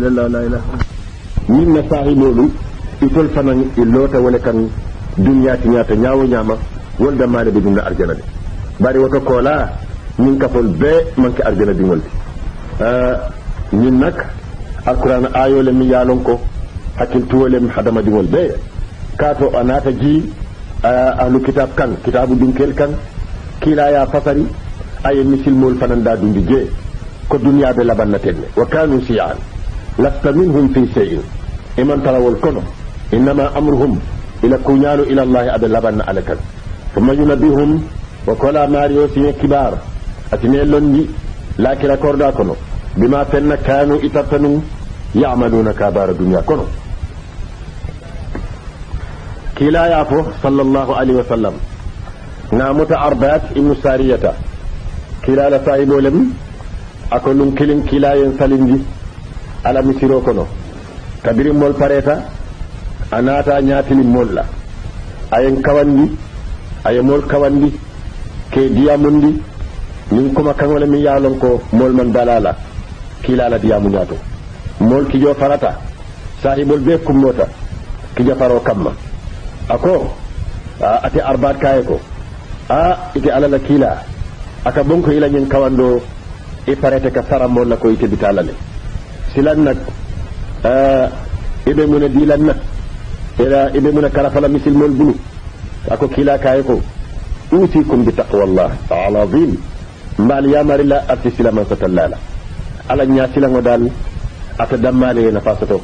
la ilaha min na sahibolu itol fanan illota wala kan dunya tinyata nyaawo nyama wonda male be dunna arjana de bari woto kola min kafol be manke arjana di wolti min nak alquran ayole mi yalon ko hakil tuwolem hadama di wol be kato anata ji ahlu kitab kan kitabu dunkel kan kila ya fasari ay misil mol fananda dundi je ko dunya be labanna tenne wa kanu siyan lasta minhum fi shay'in iman tarawol kono inma amruhum ila kunyalu ila allah ad labanna alakan thumma yunabihum wa qala mario sin kibar atine londi lakira korda kono bima fenna kanu itatanu ya'maluna kabara dunya kono kila yafo sallallahu alaihi wasallam namuta arbat ibn sariyata kila la sahibolem akolum kilin kila yen salindi ala misiro kono kabiri mol pareta anata nyaatili molla ayen kawandi ayen mol kawandi ke diamundi min kuma kanwala mi yalon ko mol man dalala kila la diamu nyato mol ki jo farata sahibol be kummota ki jafaro kamma ako ate arbat kaye ko ite alala kila aka bonko ila nyen kawando e parete ka saram mon ko ite bitalale silan nak ibe mun dilan nak ila ibe mun karafala misil mol bulu ako kila kaye ko usikum bi taqwallah ta'ala azim mbal yamarilla artisila man satallala ala nyasila ngodal ata damale na fasato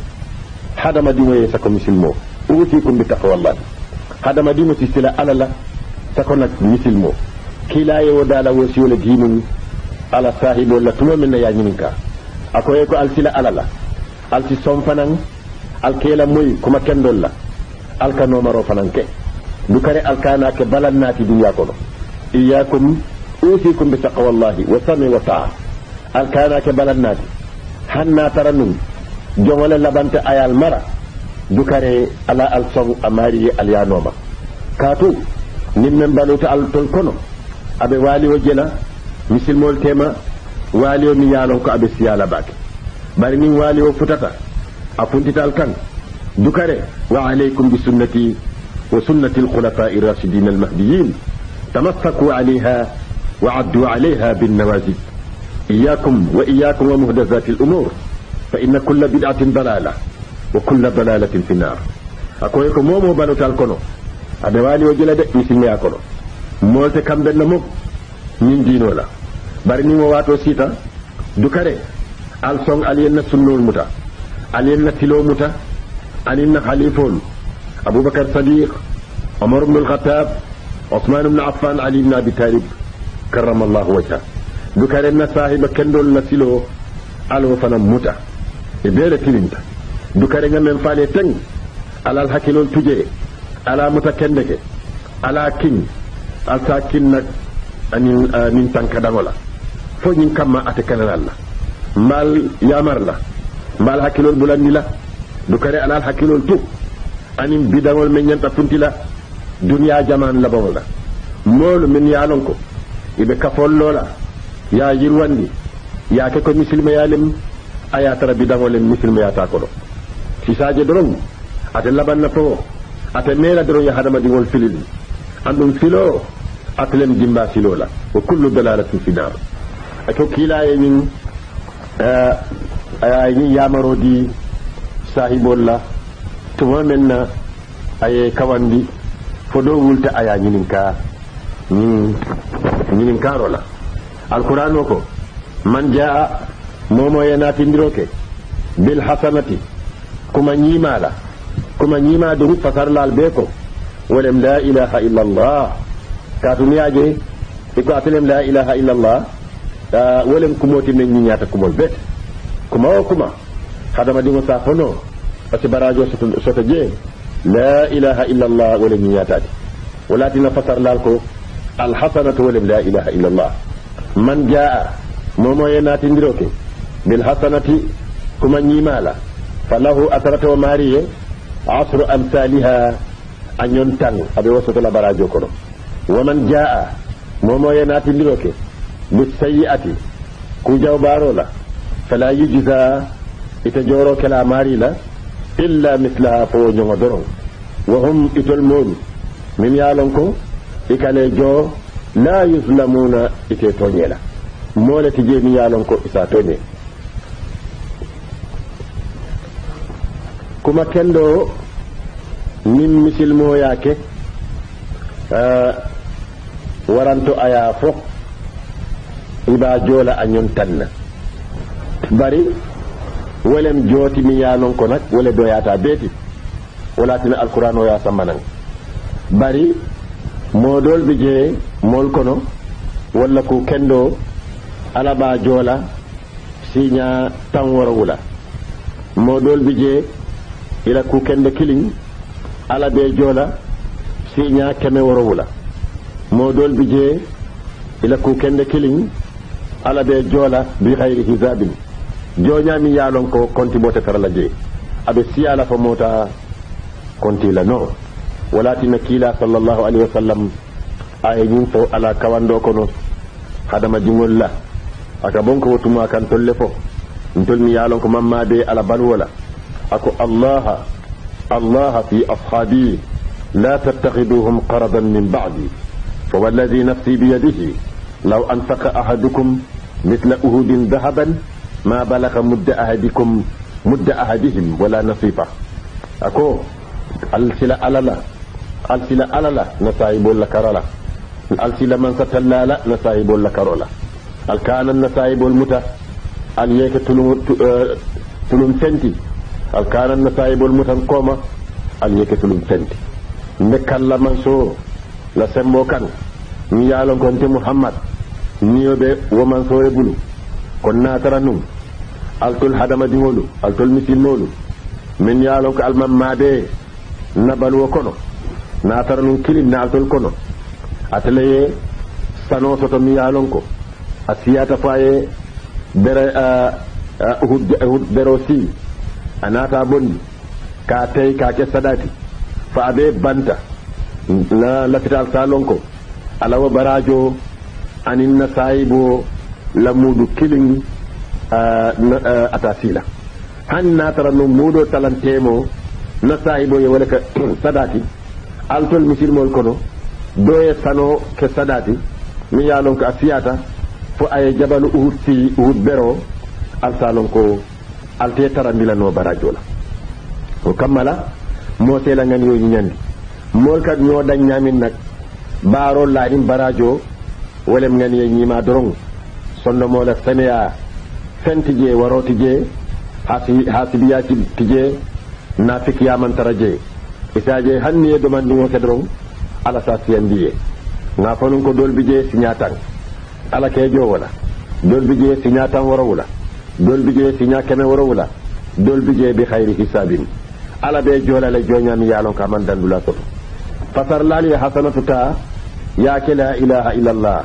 hadama dimoye sako misil mo usikum bi taqwallah hadama dimo sila alala sako nak misil mo kila yo dala wosiyole dinun ala sahibo la tumo men ya nyininka akoye ko alsila alala alsi som fanan alkela moy kuma kendolla alkano maro fanan ke dukare alkana ke balannati dunya kono iyyakum usikum bi taqwallahi wa sami wa ta'a alkana ke balannati hanna taranun jongole labante ayal mara dukare ala alsong amari alyanoma katu nimmen baluta altol kono abe wali o jela misilmol tema wali o mi yalon ko abe siyala bake bari min wali o futata afuntital kan dukare wa alaykum bi sunnati wa sunnati al-khulafa'i ar-rashidin al-mahdiyyin tamassaku 'alayha wa 'addu 'alayha bin nawajid iyyakum wa muhdathati al-umur fa inna kulla bid'atin dalalah wa kulla dalalatin fi an-nar akoy ko momo balutal kono abe wali o jela de misilme akono molte kambe na mo min dino la bari ni mo wato sita dukare al song aliyenna sunnul muta aliyenna tilo muta alinna khalifun abubakar sadiq umar ibn al-khattab usman ibn affan ali ibn abi talib karramallahu wajha dukare na sahiba kendol na silo alo fana muta e bele tilinta dukare ngamen faale teng alal hakilol tuje ala muta kendeke ala king alta kin nak anin tanka dangola fo nyin kamma ate kanal la mal yamar la mal hakilol bulandi la du kare alal hakilol tu anin bidangol men nyanta funtila dunya jaman la bawla mol min yalon ko ibe kafol lola ya yirwandi ya ke ko muslima yalim aya tara bidangol muslima ya ta ko do ci saaje doron ate laban na fo ate mela doron ya hadama di wol filil andum filo atlem jimba silola wa kullu dalalatin fi nar ako kila yin ayi yamaro di sahibolla to menna ay kawandi fodo wulta aya nyinin karola alquran ko man jaa momo yanati ndiroke bil hasanati kuma nyima du fasarlal beko ولم لا إله إلا الله كاتوني أجي إكو أتلم لا إله إلا الله ولم كموتي من نياتكم البيت كما هذا ما ديمو سافنو أتبراجو ستجي لا إله إلا الله ولم نياتك ولا تنفسر لالكو الحسنة ولم لا إله إلا الله من جاء مومو يناتي ندروكي بالحسنة كما نيمالا فله أثرة وماريه 10 أمثالها anyon tang abe wasoto la barajo kono waman jaa momo yenati liroke bis sayyiati ku jaw barola fala yujza ite joro kala mari la illa mislaha fo jongo doron wa hum itol modu min yalon ko ikale jo la yuzlamuna ite tonyela mole tije mi yalon ko isa tonye kuma kendo min misilmo yake waranto aya fo iba jola anyon tanna bari wolem joti mi yalon ko nak wole doyata beti wala tina alquran o ya sammanan bari modol bije mol kono walla ko kendo alaba jola sinya tan warawula modol bije ila ku kende killing alabe jola sinya keme warawula modol bije ila ku kende killing alabe jola bi khayri hizabin jonya mi yalon ko konti bote tarala je abe siyala fa mota konti la no walati nakila sallallahu alaihi wasallam ay ñin to ala kawando kono hadama jingol la aka bonko wotuma kan tolle fo ntol mi yalon ko mamma be ala balwala ako allah fi ashabi la tattakhiduhum qaradan min ba'di fa walladhi nafsi bi yadihi law anfaqa ahadukum mithla uhudin dhahaban ما بلغ مد أحدهم ولا نصيفه أكو السلا ألالا نصايب ولا كرولا السلا من ستلالا نصايب ولا كرولا الكان النصايب المتى اليك تلوم سنتي الكان النصايب المتى كوما اليك تلوم سنتي نكلا من سو لا سمو كان نيالون كنت محمد نيوبي ومن سو يبلو كنا ترنم altul hadama dingolu altul misilmolu min yalon ko almam made nabal wo kono na taranum kilim na altul kono atlaye sano soto mi yalon ko asiyata faye bere uhud berosi anata bondi ka tay ka ke sadati fa be banta na lafital salon ko alawa barajo anin nasaibo lamudu kilingi atasila hanna taranu mudo talantemo na sahibo ye wala ka sadati altol misilmol kono doye sano ke sadati mi yalon ko asiyata fo ay jabalu uhud bero alsalon ko alte tarandila no barajola o kamala mo tela ngan yo nyandi mol kat ñoo dañ ñamin nak baro la dim barajo wolem ngan ye ñima dorong sonno mo la seneya fentije warotije hasibiya tije nafik yaman taraje isaje hanni do man dingo kedron ala sasiyandiye na fanun ko dolbije sinyatan ala kejo wala dolbije sinyatan warawula dolbije sinya keme warawula dolbije bi khairi hisabin ala be jolale jonyami yalon ka man dandula so fasar lali hasanatu ta ya la ilaha illa allah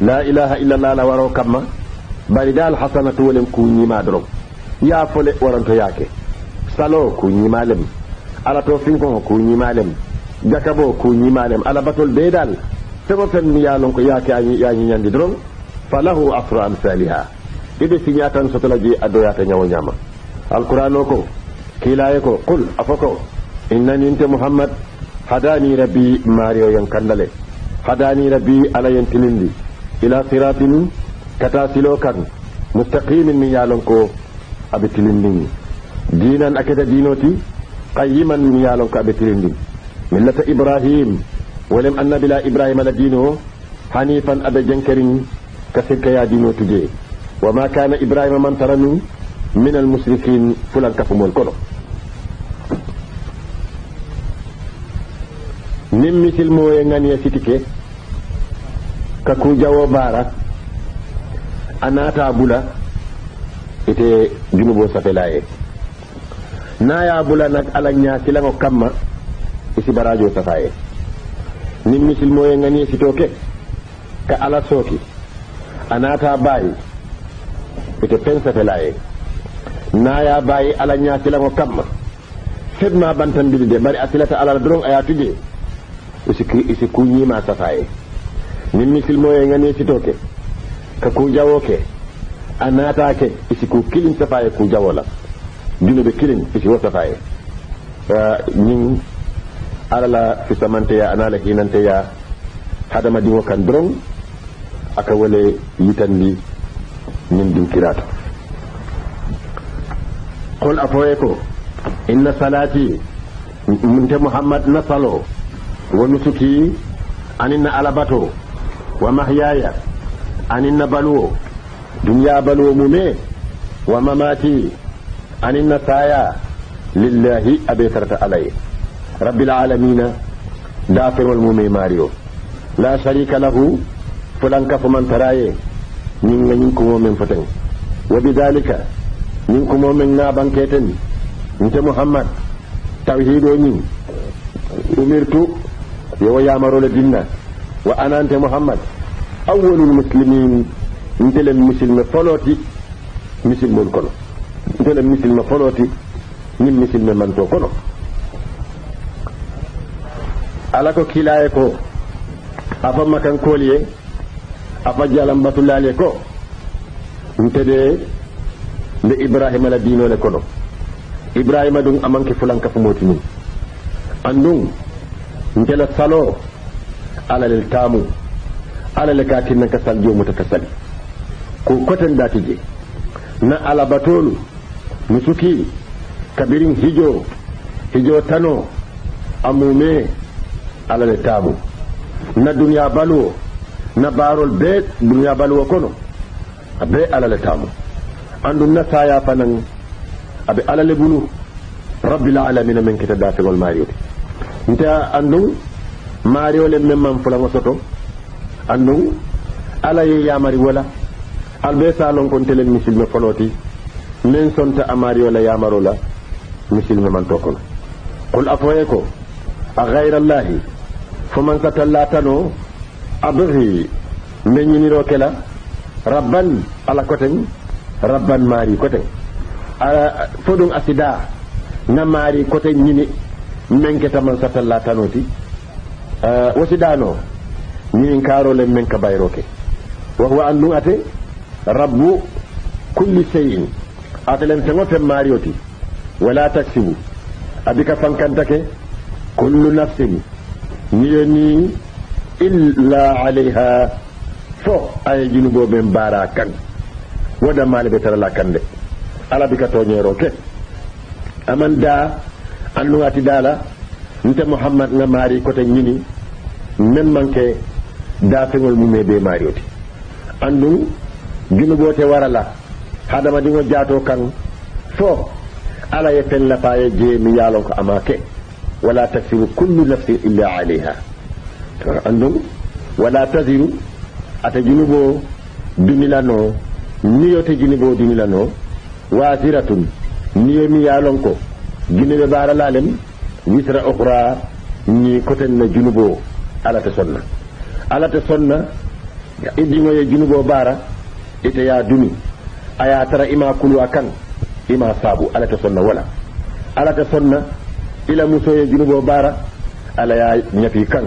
la ilaha illa allah la waro kamma bari dal hasanatu wolem ku nyima drom ya fole waranto yake salo ku nyimalem ala to finko ku nyimalem jakabo ku nyimalem ala batol be dal sebo fen yalon ko yake ya nyandi drom falahu asra amsalha ibe sinyatan sotolaji adoyata nyawo nyama alquran ko kilaye ko qul afako innani anta muhammad hadani rabbi mario yankandale hadani rabbi ala yantilindi ila siratin kata silokan mustaqimin min yalon ko abitilindin dinan akata dinoti qayyiman min yalon ko abitilindin millata ibrahim walem annabi la ibrahim ala dino hanifan ada jankarin kasirka ya dinoti je wama kana ibrahim man tarani min al musrikin fulan kafumol kono nim misil moye ngani sitike kaku jawo bara anata bula ite junubo safelaye naya bula nak alanya silango kamma isi barajo safaye nim misil moye ngani sitoke ka ala soki anata bayi ite pen safelaye naya bayi alanya silango kamma fedma bantan bilde bari asilata ala dron ayatuje isi kunyi ma safaye nim misil moye ngani sitoke ka ku jawo ke anata ke isi ku kilin safaye ku jawola junube kilin isi wo safaye ñing alala fisamanteya anala hinanteya hadama dingo kan doron aka wale yitandi ñin dinkirato qul afoye ko inna salati munte muhammad nasalo wa nusuki aninna alabato wa mahyaya aninna baluwo duniya baluwo mume wa mamati aninna saya lillahi abe sarata alay rabbil alamina dafirol mume mario la sharika lahu fulanka fuman taraye ñin ko momen foten wa bidalika ñin ko momen na banketen nte muhammad tawhido ñin umirtu yo yamarole dinna wa anante muhammad awwalul muslimin ntelen musilme foloti musilmol kono ntelen musilme foloti ñin musilme manto kono ala ko kilaye ko afa makan koliye afa jalam batulale ko ntede nde ibrahima la dinole kono ibrahima dum amanke fulanka fu moti ni andum ntela salo alalel tamu alale ka tinna ka sal jomu ta kasali ko koten datije na ala batolu musuki kabirin hijo tano amume alale tamu na dunya baluwo na barol be dunya baluwo kono abe alale tamu andum na saya fanan abe alale bulu rabbil alamin men kita dafegol mario nta andum mario le memman fulango soto andum ala ye yamari wala albe salon kon telen musilme foloti men sonta amario la yamaro la musilme man to kono qul afoye ko a ghayra allahi faman satallatano abghi meñiniro kela rabban ala koten rabban mari koten fodum asida na mari koten ñini menke taman satallatanoti wosidano ñinin karole men ka bayroke wa huwa annu ate rabbu kulli shay'in atelen fengo fen marioti wala taksibu abika fankantake kullu nafsin niyoni illa alayha fo ay junubo ben bara kan wada male be tarala kande ala bika toñero ke amanda annu ati dala nte muhammad nga mari kote ñini men manke dafengol mume be marioti andu junubote warala hadama dingo jaato kan fo ala ye fen la paye je mi yalon ko amake wala tasiru kullu nafsin illa alayha andum wala taziru ata junubo dumilano niyote junubo dumilano waziratun niyo mi yalon ko junube bara lalem wisra ukhra ni koten na junubo alata sonna idingo ye junubo bara ite ya dumi aya tara ima kulu akan ima sabu alata sonna wala alata sonna ila muso ye junubo bara ala ya nyafi kan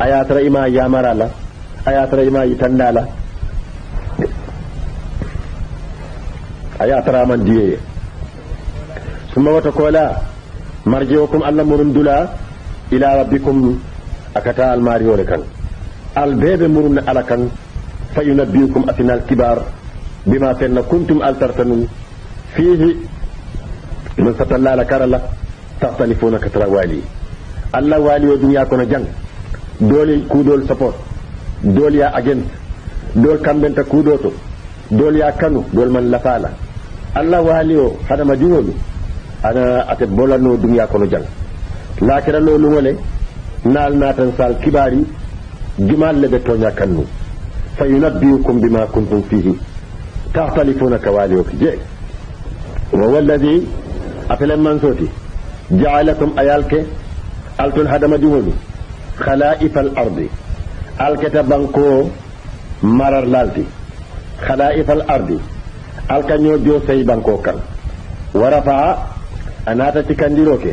aya tara ima yamarala aya tara ima yitandala aya tara man diye suma wata kola marjiukum alla murundula ila rabbikum akata al mariyo kan al bebe murun ala kan fayunabbiukum atinal kibar bima tanna kuntum altartanu fihi man satalla karala takhtalifuna katra wali alla wali o dunya kono jang doli kudol support dol ya agent dol kambenta kudoto dol ya kanu dol man lafala alla wali o hada majulu ana ate bolano dunya kono jang lakira lo lumole nal natan sal kibari jumal lebe tonya kanu fayunabbiukum bima kuntum fihi takhtalifuna kawali je wa walladhi afalam mansoti ja'alakum ayalke altul hadama juhulu khalaifal ardi alkata banko marar lalti khalaifal ardi alkanyo jo sey banko kan warafa anata tikandiroke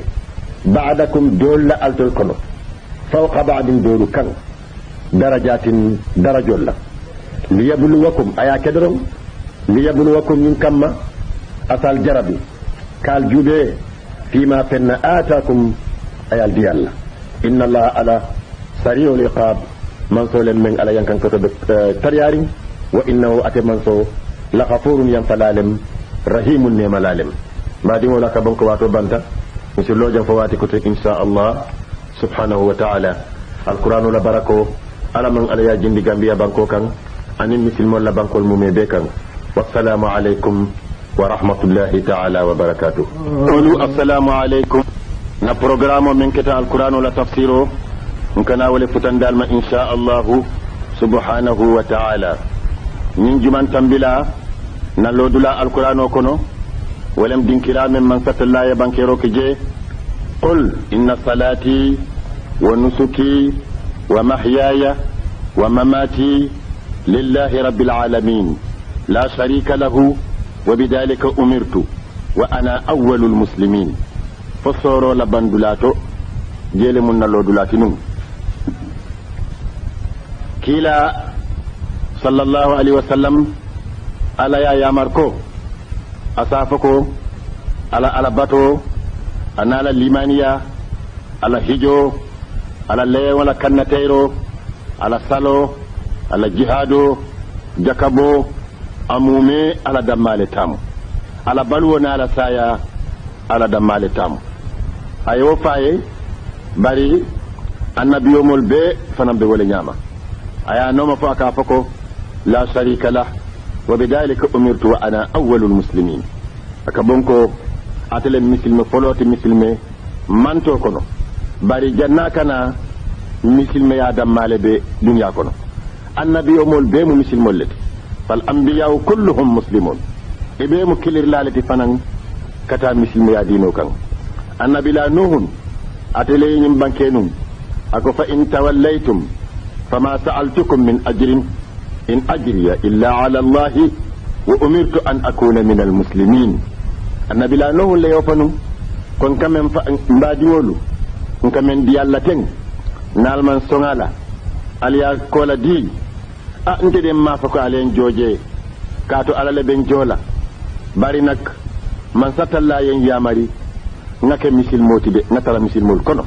ba'dakum dolla altul kono fawqa ba'din dolu kan darajatin darajolla liyabluwakum aya kedrom liyabluwakum min kamma asal jarabi kal jube fima fenna atakum ayal diyalla inna Allah ala sari'ul iqab man so len men ala yankan ko to tariyari wa innahu atamanso la ghafurun yanfalalem rahimun ne malalem madi wala ka banko wato banta monsieur lojan fawati ko te insha Allah subhanahu wa ta'ala alqur'anu la barako ala man ala ya jindi gambia banko kan anin misilmol la bankol mume be kan wassalamu alaikum wa rahmatullahi ta'ala wa barakatuh qulu assalamu alaikum na programme min kita alqur'anu la tafsiro nkana wala futandal ma insha Allah subhanahu wa ta'ala min juman tambila na lodula alqur'ano kono ولم دينكرا من ست الله يبانكيرو كجي قل إن صلاتي ونسكي ومحياي ومماتي لله رب العالمين لا شريك له وبذلك أمرت وأنا أول المسلمين فصورو لبندولاتو جيل من اللودولاتنو كيلا صلى الله عليه وسلم على يا ماركو asafako ala bato anala limaniya ala hijo ala le wala kannatero ala salo ala jihado jakabo amume ala damale tamu ala balwo na ala saya ala damale tamu ayo faye bari annabiyo mol be fanambe wala nyama aya noma fa ka fako la sharika lah وبذلك أمرت وأنا أول المسلمين أكبونكو أتلم مسلم فلوت مسلم من توكنو باري جنة كنا مسلم يا دمال بي دنيا كنو النبي أمول بيم مسلم ولد فالأنبياء كلهم مسلمون إبيم كلر لالتي فنن كتا مسلم يا دينو كان النبي لا نوح أتلين بانكينون أكو فإن توليتم فما سألتكم من أجر إن أجري إلا على الله وأمرت أن أكون من المسلمين النبي لا نوه اللي يوفنو كون كمن مباديولو كون كمن ديالتين نالمان سونالا أليا كولا دي أنت دي ما فكو علين جوجي كاتو على لبن جولا بارينك من ستلا ين يامري نك مسل موتي دي نترى مسل مول كونو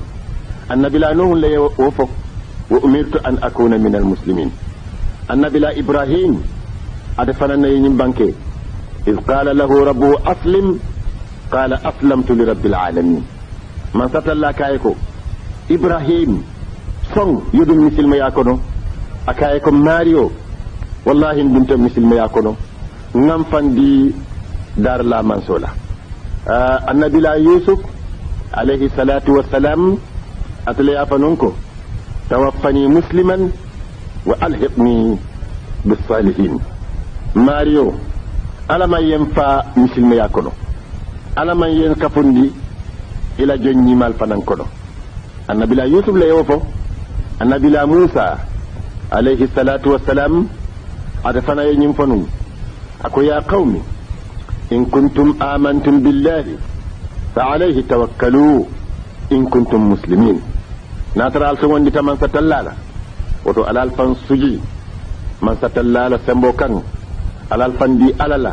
النبي لا نوه اللي يوفو وأمرت أن أكون من المسلمين النبي لا إبراهيم أدفننا ينم بانكي إذ قال له ربه أسلم قال أسلمت لرب العالمين من ستلا كايكو إبراهيم صن يدم مثل ما يكونو أكايكو ماريو والله إن بنت مثل ما يكونو نمفن دي دار لا منسولة النبي لا يوسف عليه الصلاة والسلام أتلي أفنونكو توفني مسلما وألحقني بالصالحين ماريو ألا ما ينفع مثل ما يكونو ألا ما ينكفندي إلى جني مال فننكونو النبي لا يوسف لا يوفو النبي لا موسى عليه الصلاة والسلام أدفنا ينفنون أكو يا قوم إن كنتم آمنتم بالله فعليه توكلوا إن كنتم مسلمين ناترى السوان دي تمن ستلالا woto alal fan suji man satallala sembo kan alal fan di alala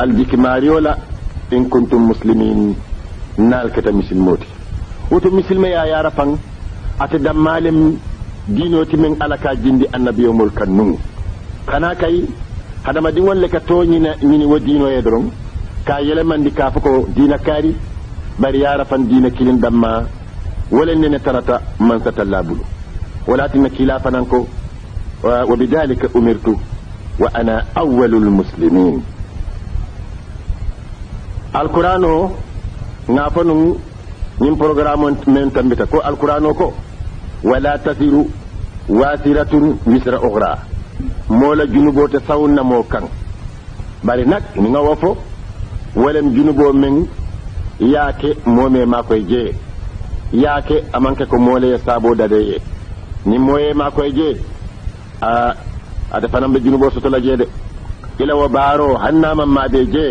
al bikmariola in kuntum muslimin nal kata misilmoti woto misilme ya yara fan ate dammalem dinoti men alaka jindi annabiyomol kannu kana kay hadama din wolle ka toñina ñini wo dino e doron ka yele mandi ka fako dina kari bari yara fan dina kilin damma wala nene tarata man satallabulu ولكن خلافا نكو وبذلك أمرت وأنا أول المسلمين القرآن نافنو نيم بروغرام من تنبتا كو القرآن كو ولا تزر وازرة وزر أخرى مولا جنوبو تساون نمو كان bari nak ni nga wofo walem junubo men yaake moome makoy je yaake amanke ko mole sabo dade ni moye makoy je ada fanam be junubo soto la je de ila wa baro hannama ma be je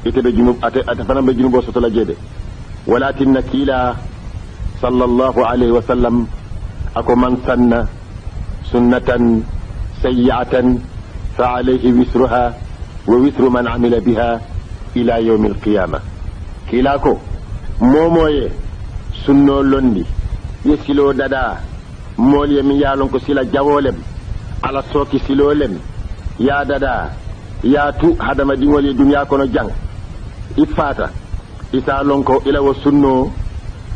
ite be junub ata fanam be junubo soto la je de walakin nakila sallallahu alayhi wa sallam ako man sanna sunnatan sayyi'atan fa alayhi wisruha wa withru man amila biha ila yawm al-qiyamah kila ko momoye sunno londi ye silo dada molye mi yalon ko sila jawolem ala soki silolem ya dada ya tu hadama dingoli dunya kono jang ifata isa lonko ila wo sunno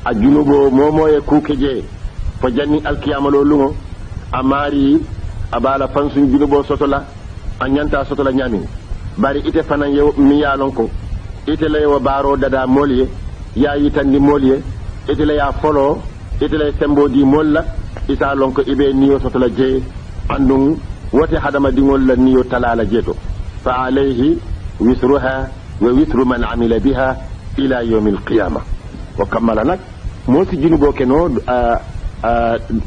a junubo momoye kukeje fo janni alkiyama lo lungo amari abala fansu junubo sotola anyanta sotola nyamin bari ite fanan yo mi yalon ko ite lay wo baro dada molye ya yitandi molye ite lay ya folo ite lay sembo di molla isa lonko ibe niyo sotola je andum wote hadama dingol la niyo talala jeto fa alayhi wisruha wa wisru man amila biha ila yawm alqiyamah wa kamala nak mo si junubo keno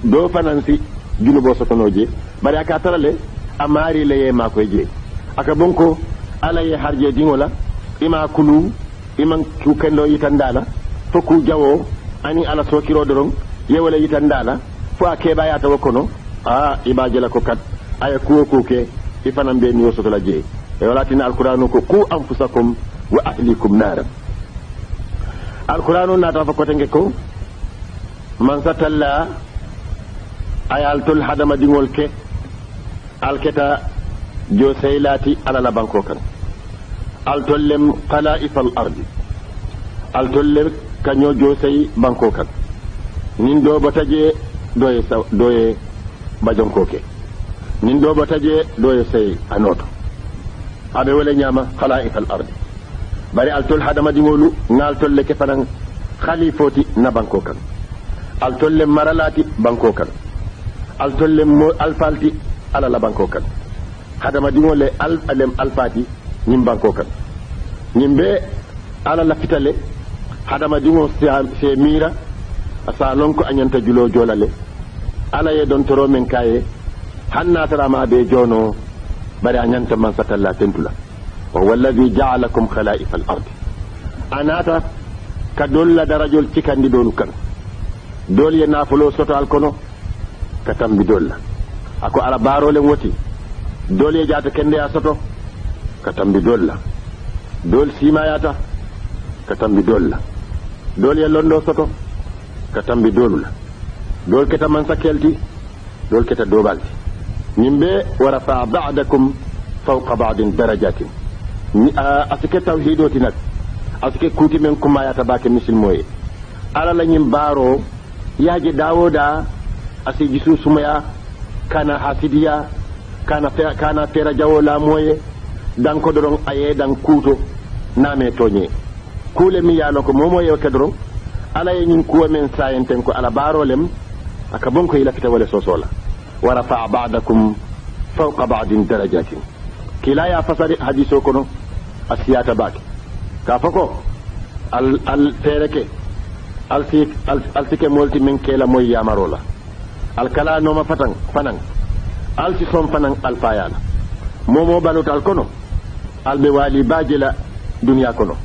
do fanansi junubo sotonoje bari aka tarale amari leye mako je aka bonko alaye harje dingola ima kulu iman ku kendo yitandala foku jawo ani ala sokiro doron yewala yitandala fo akeba ya tawakono ibajela ko kat aya kuwo kuke ifanam be niyo sotola je e walatina alqur'anu ko ku anfusakum wa ahlikum nar alqur'anu nata fa kotenge ko man satalla ayal tul hadama dingol ke alketa jo seylati ala la banko kan altollem qala'if al-ardi altollem kanyo jo sey banko kan nin do bataje doye bajonko ke nin do bataje doye sey anoto abe wala nyama qala'if al-ardi bari altol hadama dingolu ngal tolle ke fanan khalifoti na banko kan altolle maralati banko kan altolle mo alfalti ala la banko kan hadama dingole alem alfati nyim banko kan nyimbe ala la fitale hadama dingo se mira asa lonko anyanta julo jolale ala ye don toro men kaye hanna tara ma be jono bari anyanta man satalla tentula wa wallazi ja'alakum khala'if al-ard anata kadolla darajol cikandi dolu kan dol ye nafulo soto alkono katambi dolla ako ala barole woti dol ye jata kende ya soto katambi dolla dol simayata katambi dolla dol ye londo soto katambi dolula dol keta man sakelti dol keta dobalti nimbe warafa ba'dakum fawqa ba'din darajatin asike tawhidoti nak asike kuti men kumayata bake muslimoye ala la nyim baro yaje dawoda asi jisu sumaya kana hasidiya kana fera jawola moye dan ko doron aye dan kuto name toñe kule mi yalo ko momo yew kedron ala yin kuwa men sayenten ko ala barolem aka bonko ila fita wala sosola wa rafa ba'dakum fawqa ba'din darajatin kila ya fasari hadiso kono asiyata baki ka fako al tereke al tike molti men kela moy yamarola al kala no ma fanan al ci som fanan al fayala momo balutal kono al be wali bajila dunya kono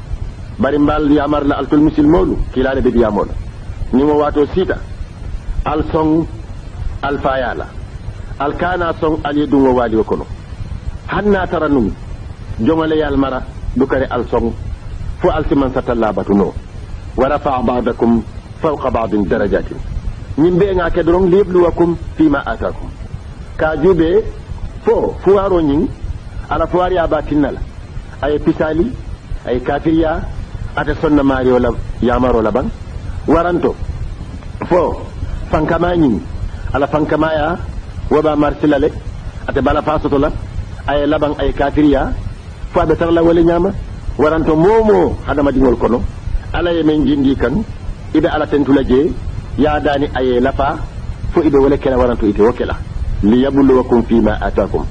bari mbal yamar la altul muslimolu kilale be yamol ni mo wato sita al song al fayala al kana song al yedu wali kono hanna taranum jomale yal mara dukare al song fu al siman satalla batuno wa rafa ba'dakum fawqa ba'din darajatin nimbe nga kedron libluwakum fima atakum ka jube fo fuaro nyin ala fuari abatinala ay pisali ay kafiriya ata sonna mario la yamaro laban waranto fo fankamanyin ala fankamaya waba marsilale ata bala fasoto la ay laban ay kafiriya fo abe tarla wala nyama waranto momo hadama dingol kono ala yemen jindi kan ida ala tentula je ya dani ay lafa fo ibe wala kala waranto ite wokela liyabluwakum fima atakum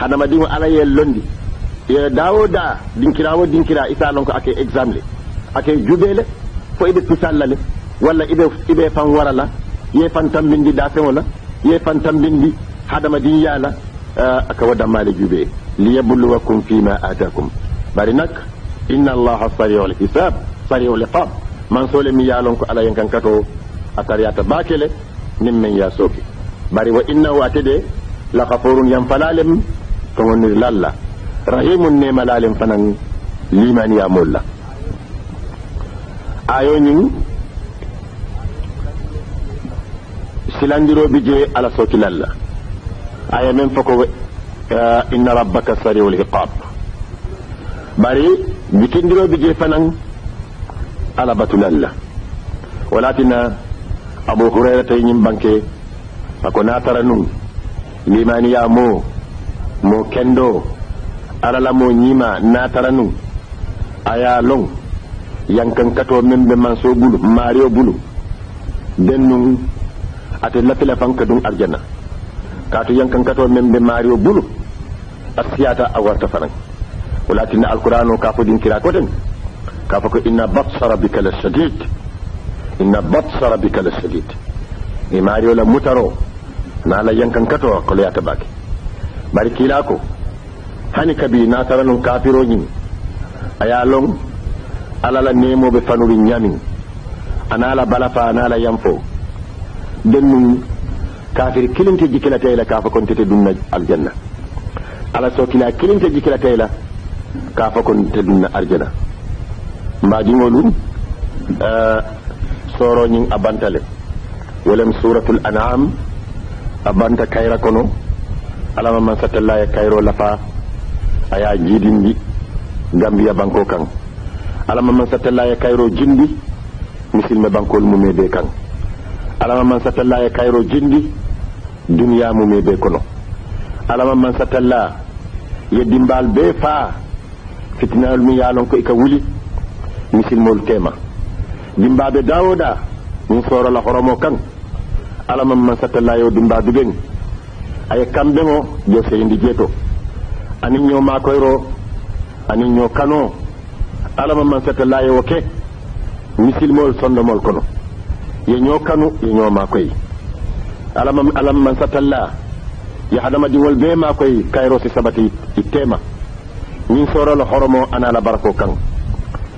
hadama dingo ala ye londi ye dawoda dinkira isa lonko ake examle ake jubele fo ibe pisallale walla ibe fan warala ye fan tambindi dafe wala ye fan tambindi hadama din yala aka wada male jube liyabluwakum fima atakum bari nak inna allaha sari'ul hisab sari'ul iqab man sole mi yalon ko ala yankan kato atariyata bakele nimmen ya soki bari wa innahu atade la ghafurun yanfalalem to woni lalla rahimun ne malalem fanan liman ya mulla ayo ñing silandiro bije ala sokilalla aya men fako inna rabbaka sari'ul iqab bari jikindiro bije fanan ala batulalla walatina abu hurayra tay ñim banke ako natara nun limani ya mo kendo ala la mo ñima natara nun aya long yankan kato membe manso bulu mario bulu dennun ate lafila fanka dun arjana kato yankan kato membe mario bulu asiyata awarta fanan walatina alqur'anu ka fodin kira ko den ka fa ko inna batsa rabbika lasadid inna batsa rabbika lasadid e mario la mutaro na la yankan kato ko ya tabaki bari kila ko hani kabi na taranun kafiro nyin ayalong alala nemo be fanuri nyamin anala balafa anala yamfo dennum kafir kilinte jikila tayla kafa kontete dunna aljanna ala so kila kilinte jikila tayla kafa kontete dunna aljanna mbaji ngolu soro nyin abantale wolem suratul an'am abanta kayra kono alama man satalla ya kayro lafa aya jidindi gambia banko kan alama man satalla ya kayro jindi musilme bankol mume be kan alama man satalla ya kayro jindi dunya mume be kono alama man satalla ya dimbal be fa fitnal mi yalon ko ika wuli musilmol tema dimbabe dawoda min soro la horomo kan alama man satalla yo dimbabe ben ay kambe mo do seyndi jeto ani ñoo ma koyro ani ñoo kano alama man satalla yo ke misilmol sondomol kono ye ñoo kanu ye ñoo ma koy alama man satalla ya hadama di wol be ma koy kayro si sabati itema ñin soro la horomo ana la barako kan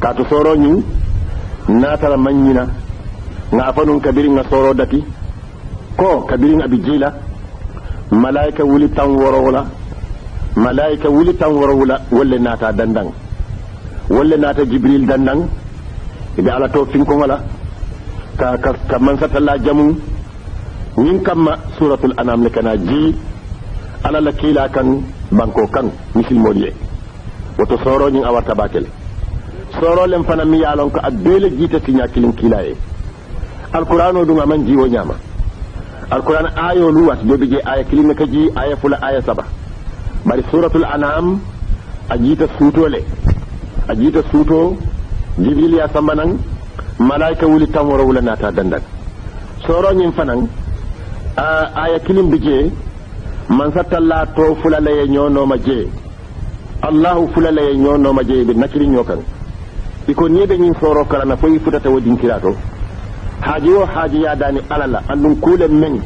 kaatu soro ñu natara manyina nga fanun kabiri nga soro dati ko kabiri nga bijila malaika wuli tan worowla malaika wuli tan worowla wolle nata dandang wolle nata jibril dandang ibe ala to fin ko wala ka man satalla jamu min kamma suratul anam le kana ji ala la kila kan banko kan misil moliye woto soro nyin awarta bakel soro lem fana mi yalon ko abele jita tinya kilin kilaye alqur'ano dum man jiwo nyama alquran ayo luwat do bije aya kilin ka ji aya fula aya saba bari suratul anam ajita suto jibril ya sambanan malaika wuli tamoro wala nata dandan soro nyin fanan aya kilin bije man satalla to fula lay nyono ma je allah fula lay nyono ma je be nakiri nyokan iko niebe nyin soro kala na foyi futata wodin kirato haji yo haji ya dani alala andun kule men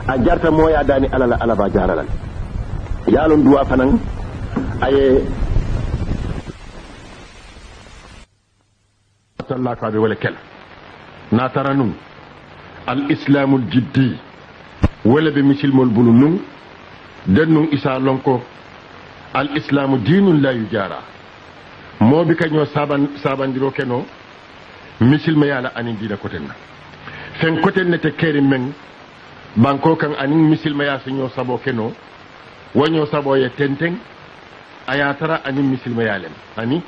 a jarta mo ya dani alala alaba jaralal yalon duwa fanan aye sallallahu alaihi wa sallam na taranum al islamul jiddi wala be misilmol bunu nun dennun isa lonko al islamu dinun la yujara mo bi kaño sabandiro keno misilma yala anin dina kotenna fen koten te keri men banko kan anin misilma ya sinyo sabo keno wanyo sabo ye tenten ayatara anin misilma yalem ani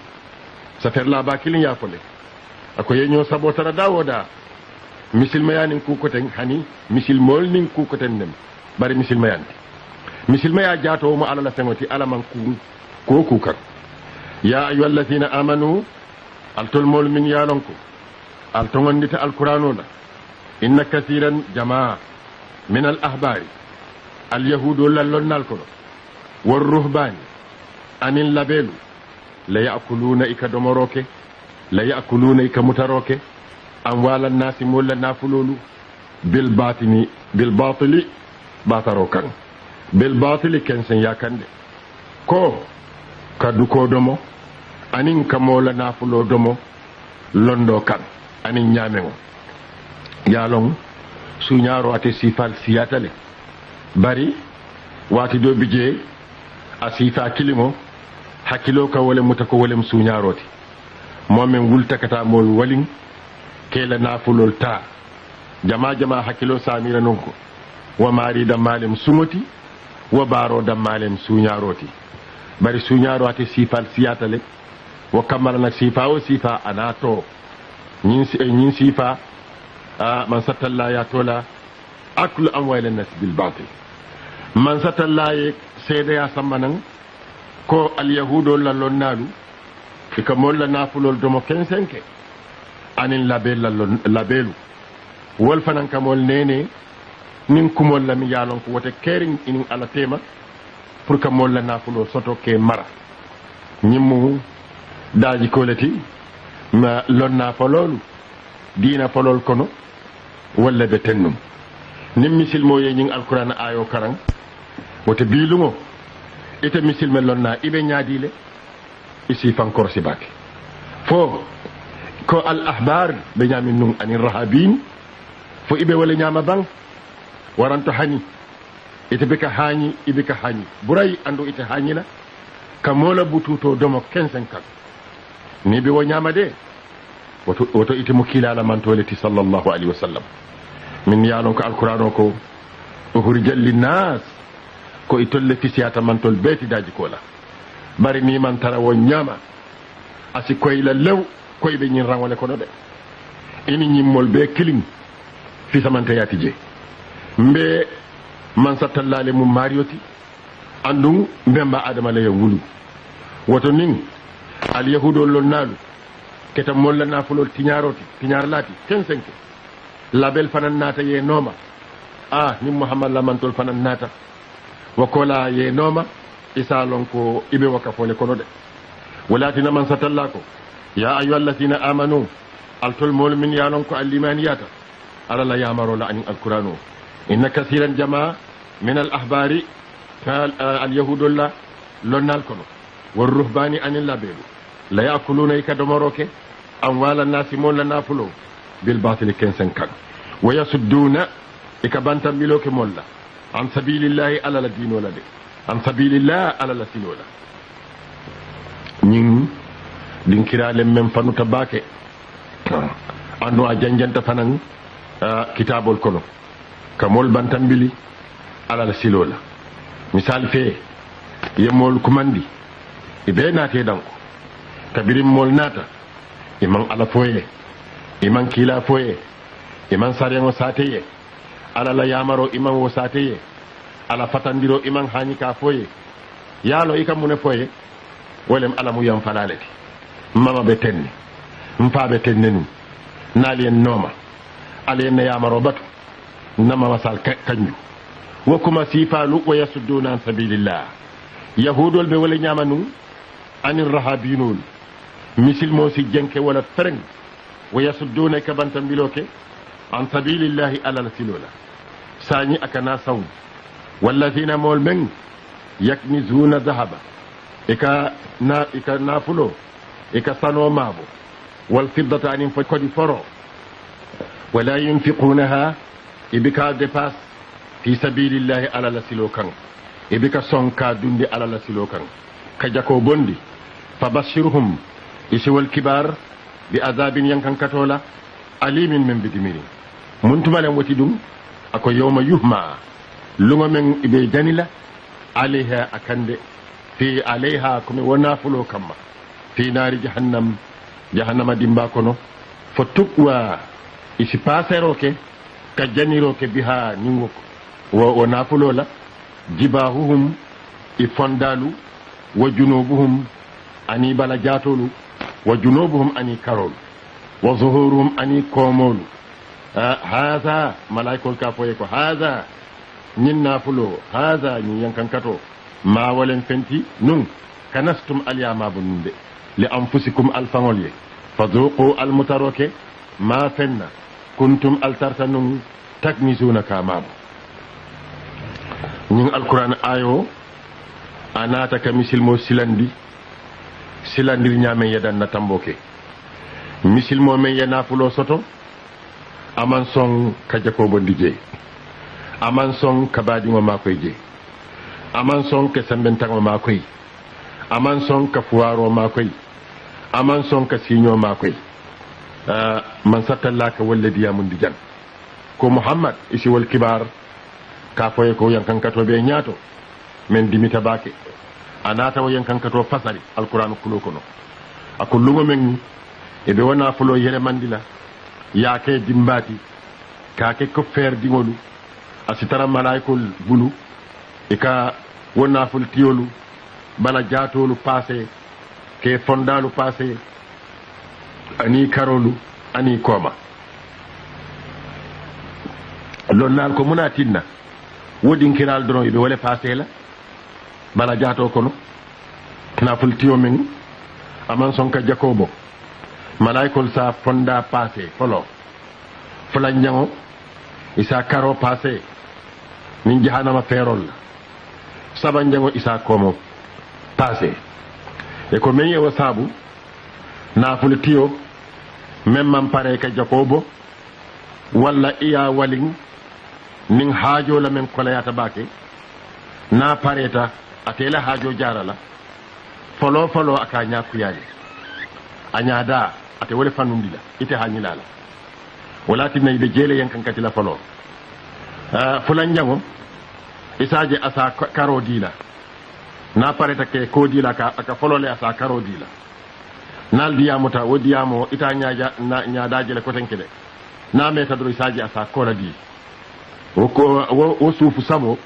safer la bakilin ya fole ako yenyo sabo tara dawoda misilma yanin ku koten hani misilmol nin ku koten nem bari misilma yanti misilma ya jato mo ala la fengoti ala man ku kan يا أيها الذين آمنوا التلمول من يالنكم التغندت القرآن إن كثيرا جماعة من الأحبار اليهود للون الكل والرهبان أن اللبيل لا يأكلون إك دمروك لا يأكلون إك متروك أموال الناس مولا نافلول بالباطل باتروكا بالباطل كنسن ياكند كو kaduko domo anin kamola nafulo domo londo kan anin nyamengo yalong suñaro ate sifal siyatale bari wati do bije asifa kilimo hakilo ka wala mutako wala suñaroti momen wultakata mol walin kela nafulol ta jama jama hakkilo samira non ko wa mari da malem sumoti wa baro da malem suñaroti bari suñaroti sifal siyatale wa kamala nak sifa o sifa anato ñin sifa man satalla ya tola aklu amwal nas bil batil man satalla seede ya sammanan ko al yahudo la lonnalu ka molla nafulol domo kensenke anin labelu wol fanan kamol nene nin kumol la mi yalon ko wote kering inin ala tema pour que molla nafulo soto ke mara ñimmu daaji koleti ma lonna fololu dina folol kono walla be tennum nim misil mo ye ñing alquran ayo karang wote bilugo ite misil me lonna ibe ñaadile isi fankor sibake fo ko al ahbar be ñamin num ani rahabin fo ibe wala ñama bang waranto hani ite be ka hani ibe ka hani buray andu ite hani la ka mola bututo domo 15 kan ni be wo ñama de woto ite mo kilala man toleti sallallahu alaihi wasallam min yalon ko alquran ko ukhrijal linnas ko itolle fisiyata man tol beti daji ko la bari ni man tara wo ñama asi koy la lew koy be ñin rangole ko no de ini ñimmol be kiling fi samante yati je mbe man satallale mum marioti andum mbemba adama la wulu woto nin al yahudo lonnalu keta molla nafulol tiñar lati kensenke label fanan nata ye noma ni muhammad lamantol fanan nata wakola ye noma isa lon ko ibe waka fole kono de walatina man satallako ya ayyuhallazina amanu altol mol min yalon ko alimaniyata ala la yamaro la an alquranu inna kaseeran jamaa min al ahbari al yahudulla lonnal kono war ruhbani anil labelu la yakuluna ikadomoroke amwala nasi mon la nafulo bil batil kensen kan wa yasudduna ikabanta miloke molla an sabilillahi ala la dino la de an sabilillah ala la sinola ñing din kirale mem fanu tabake ando a janjanta fanan kitabol kono kamol bantambili ala la silola misal fe yemol kumandi ibe nate danko kabirim mol nata iman ala foye iman kila foye iman sareno sateye ala la yamaro iman wo sateye ala fatandiro iman hanika foye yalo ikamune foye wolem ala mu yam falaleti mama be tenni mfa be tennenu nalien noma alien yamaro batu nama masal kanju wakuma sifalu wa yasudduna an sabilillah yahudol be wala nyamanu anir rahabinul misil mo si jenke wala fereng wa yasudduna ka bantam biloke an sabilillah ala silula sani akana saw walladhina mol men yaknizuna dhahaba ika nafulo ika sano mabo wal fiddata anin fa kodi foro wala yunfiqunaha ibika depas fi sabilillahi ala la silokan ibika sonka dundi ala la silokan kajako bondi fabashirhum isiwal kibar bi azabin yankan katola alimin min bidimiri muntumalen wati dum ako yawma yuhma lunga men ibe janila alaiha akande fi alaiha kuma wana fulo kamma fi nari jahannama dimba kono fotukwa isi paseroke ka janiroke biha ningo wa nafulola jibahuhum ifondalu wa junubuhum ani bala jatolu wa junubuhum ani karol wa zuhuruhum ani komolu hadha malaikol ka foye ko hadha nyin nafulo hadha nyin yankankato ma walen fenti nun kanastum alyama bunde li anfusikum alfangol ye fadhuqu almutaroke ma fenna kuntum altartanum taknizuna kamabu ñing alquran ayo anata ka misil mo silandir ñame yedan na tamboke misil mo men yana fulo soto aman son ka jako bondi je aman son ka badi mo makoy je aman son ka sambenta mo makoy aman son ka fuwaro makoy aman sonka siño ma koy man sattallaka walladi yamundi jan ko muhammad isi wal kibar ka foye ko yankankato be ñaato men dimita bake anata wo yankankato fasari alquran kulo kono ako lungo men e be wona fulo yele mandila yaake dimbati kake ko fer dingolu asitara malaikul bulu e ka wona ful tiyolu bala jaatolu passé ke fondalu passé ani karolu ani koma lonnal ko munatinna wodin kiral dono ibe wala passé la bala jaato kono naful tiyo men aman sonka jakobo malaikol sa fonda passé folo fula nyango isa karo passé min jahannama ferol saba nyango isa komo passé e ko men yewo sabu naful tiyo même man pare ka jakobo walla iya walin nin haajo la men kolayata bake na pareta atela haajo jarala folo aka nyakuyali anyada ate wole fanundila ite hanyilala walati nay be jele yankan katila folo fulan jango isaje asa karo dila na pareta ke ko dila ka aka folo le asa karo dila nal diyamuta wo diyamo ita nyaaja nyaada jele ko tenkede na meta do isaje asa kola di wo suufu samo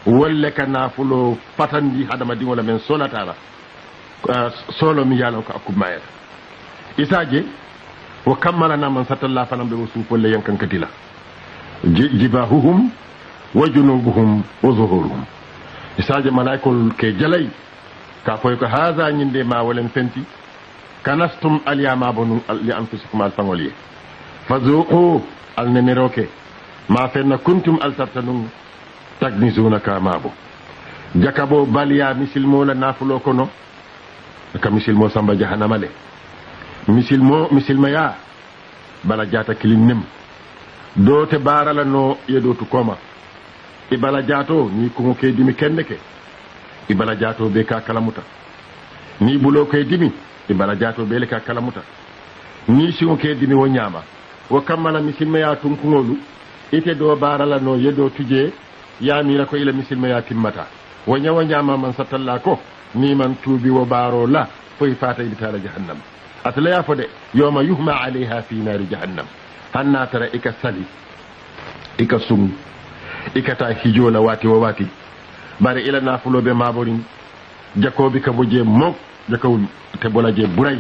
wolle kana fulo patandi hadama di wala men solatala solo mi yalo ko akumayata isaje wo kammala na man satalla fanam be wo suufu le yankan katila jibahuhum wa junubuhum wa zuhuruhum isaje malaikul ke jalay ka foy ko haza nyinde ma walen fenti kanastum aliyama bonu li anfusikum al fangoliye fazuqu al neneroke ma fenna kuntum al tartanun tagnizuna kamabo jakabo baliya misilmo la nafulo kono ka misilmo samba jahannama le misilma ya bala jata kilinnem do te barala no yedo to koma ibala jato ni ko ke dimi kenneke ibala jato be ka kalamuta ni bulo ke dimi ibala jato be le ka kalamuta ni si ke dimi wo nyama wo kamala misilma ya tun kungolu ite do barala no yedo tuje ya mira ko ila misilma ya timmata wo nyama man satalla ko ni man tubi wo baro la foy fata ibtala jahannam atla ya fode yawma yuhma alaiha fi nar jahannam hanna tara ika sali ika sum ika ta hijola wati wo wati bare ila nafulo be maborin jakobi ka boje mok jakawul te bolaje buray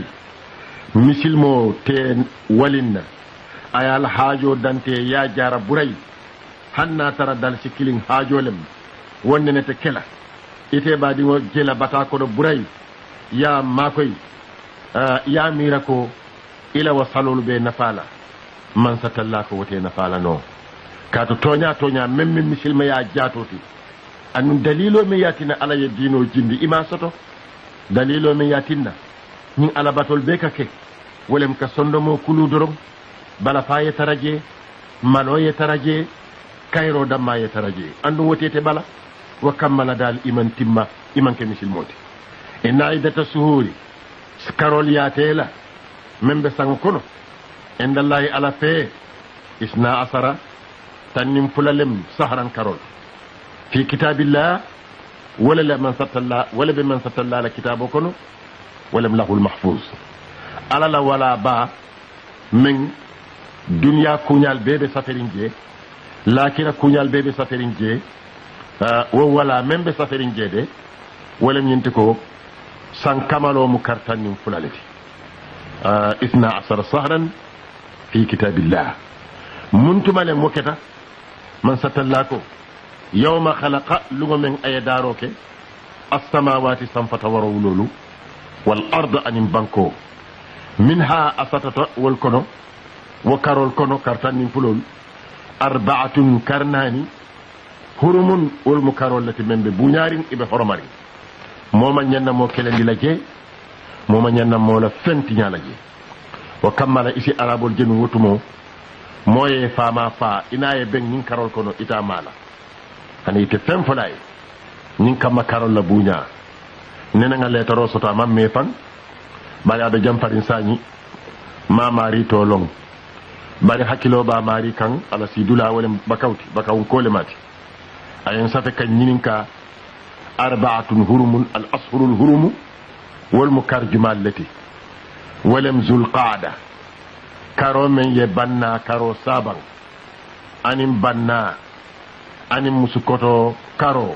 misilmo te walinna ayal haajo dante ya jara buray hanna tara dal sikilin haajolem wonne ne te kela ite badi wo jela bata ko do buray ya makoy ya mira ko ila wasalul be nafala man satalla ko wote nafala no kato tonya memmi misilma ya jatoti anun dalilo me yatina ala ye dino jindi ima soto dalilo me yatinna min ala batol be kake wolem ka sondomo kulu dorom bala faye taraje maloye taraje kayro damma ye taraje andu wotete bala wa kammala dal iman timma iman ke misilmoti inna idata suhuri karol yatela membe sankono endallahi ala fe isna asara tannim fulalem sahran karol fi kitabillah wala man satalla wala be man satalla la kitabo kono wala lahul mahfuz ala la wala ba min dunya kunyal bebe saferinje lakina kunyal bebe saferinje wo wala membe saferinje de wala nyinti ko san kamalo mu kartanin fulalati isna asara sahran fi kitabillah muntumale moketa man satallako yawma khalaqa lugo men ay daroke as-samawati samfata warawlulu wal arda anim banko minha asatata wal kono wa karol kono kartanin fulol arba'atun karnani hurumun wal mukarol lati membe buñarin ibe horomari moma nyanna mo kelendi laje moma nyanna mo la fenti nyalaje wa kammala isi arabol jenu wotumo moye fama fa inaye ben nin karol kono ita mala hani te fem folay nin kama karol la buña nena nga letaro sota mam me fan bari aɓe jamparin sañi ma mari to long bari hakkilo ba mari kan ala sidula wala bakawun kole mati ayen safe kan ñininka arba'atun hurumun al ashurul hurumu wal mukarjumal lati walem zul qaada karo men ye banna karo saban anin banna anin musukoto karo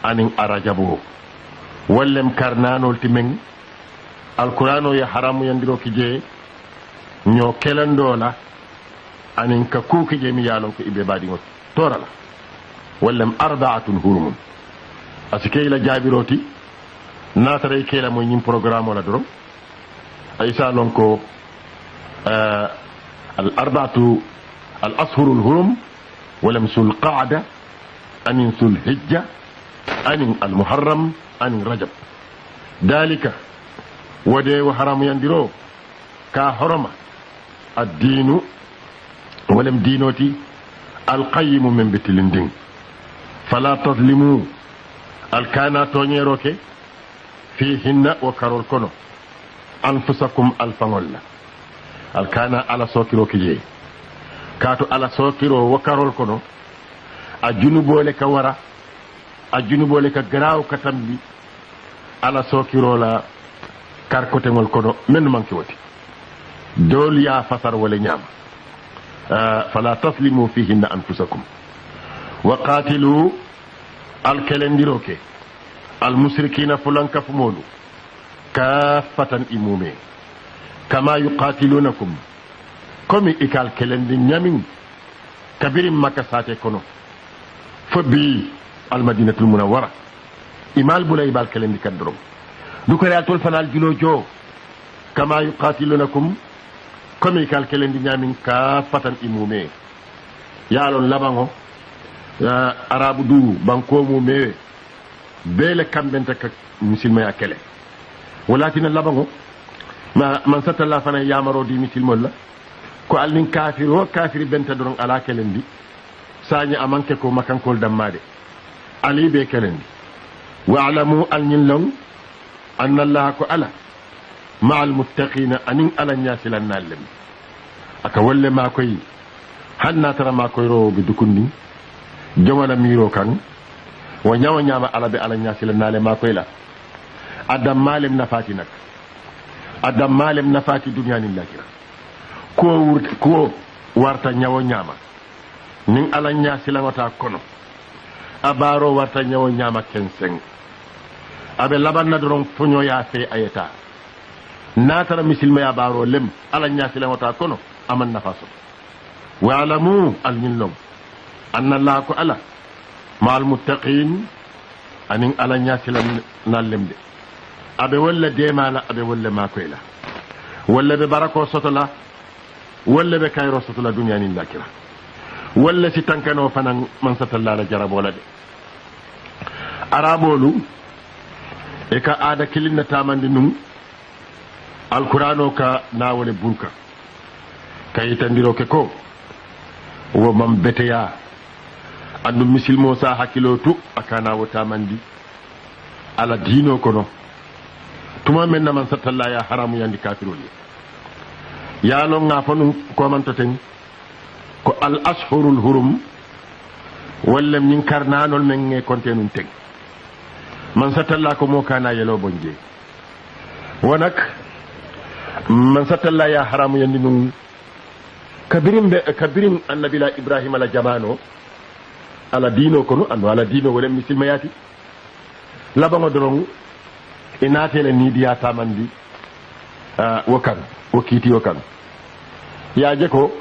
anin arajabo wallem karnanol timen alqur'ano ya haramu yandiro kije ño kelandola anin ka kukije mi yalon ko ibe badi ngot torala wallem arba'atun hurumun asike ila jabiroti natare kela mo ñim programme la dorom aysa lon ko al arba'atu al ashhurul hurum ولم سل قعدة أن سل هجة أن المحرم أن رجب ذلك ودي وحرام يندرو كحرم الدين ولم دينوتي القيم من بتلندين فلا تظلموا الكانا تونيروك فيهن وكارول كونو أنفسكم الفنول الكانا على سوكيروك جي kaatu ala sokiro wo karol kono a junubole ka wara a junubole ka garaaw katambi ala sokiro la karkotengol kono men manki woti dol ya fasar wala ñaama fala taslimu fihinna anfusakum wa qatilu al kelendiroke al musrikina fulanka fumolu kaffatan imume kama yuqatilunakum komi ikal kelendi ñamin kabirim makka sate kono fo bi almadinatul munawwara imal bulay bal kelendi kadrom du ko reatol fanal julo jo kama yuqatilunakum komi ikal kelendi ñamin ka fatan imume yalon labango arabu du banko mu me bele kambenta ka musilma ya kele walatina labango man satalla fana yamaro di musilmol la ko alnin kafir o kafiri benta doron ala kelendi sañi amanke ko makankol dammade ali be kelendi wa'lamu alnin long anna allah ko ala ma'al muttaqina anin ala nyasilan nallem aka wolle ma koy hanna tara ma koy ro bi dukundi jomala miro kan wa nyawa nyama ala be ala nyasilan nale ma koy la adam malem nafati nak adam malem nafati dunyanin lakira ko warta nyawo nyama nin ala nyasi la wata kono abaro warta nyawo nyama kenseng abe laban na doron fonyo ya fe ayeta natara misilma ya baro lem ala nyasi la wata kono aman nafaso wa alamu al minlum anna allah ko ala mal muttaqin anin ala nyasi la nalemde abe walla demala abe walla makoyla walla be barako sotola walla be kayro sotola dunya ni lakira walla si tankano fanan man satalla la jarabola de arabolu e ka ada kilinna tamandi num alqur'ano ka nawole burka kayitandiro ke ko wo mam beteya andu misilmo sa hakilotu akana wo tamandi ala dino kono tuma men man satalla ya haramu yandi kafiroli ya lo nga fonu ko man to ten ko al ashhurul hurum walla min karnanol men nge kontenun teg man satalla ko mo kana yelo bonje wonak man satalla ya haramu yandi nun kabirim annabila ibrahim ala jamano ala dino kono ando ala dino wala misilmayati labango doron inatele ni diya tamandi wakan wakiti wakan yaje ko